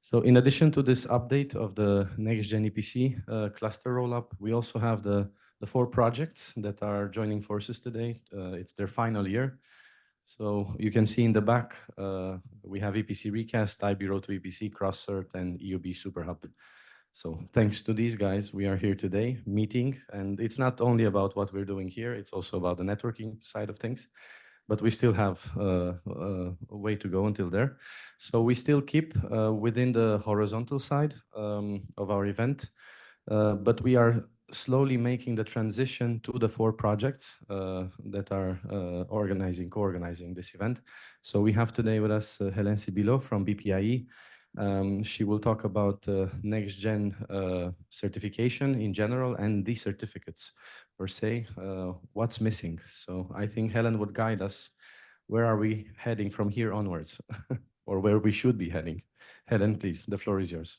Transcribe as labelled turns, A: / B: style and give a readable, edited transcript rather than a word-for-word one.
A: So in addition to this update of the next-gen EPC cluster rollup, we also have the 4 projects that are joining forces today. It's their final year. So you can see in the back, we have EPC RECAST, IB Road to EPC, crossCert, and EUB SuperHub. So thanks to these guys, we are here today meeting. And it's not only about what we're doing here, it's also about the networking side of things. But we still have a way to go until there. So we still keep within the horizontal side of our event, but we are slowly making the transition to the 4 projects that are co-organizing this event. So we have today with us Hélène Sibileau from BPIE. She will talk about next-gen certification in general and these certificates per se, what's missing. So I think Hélène would guide us. Where are we heading from here onwards, or where we should be heading? Hélène, please, the floor is yours.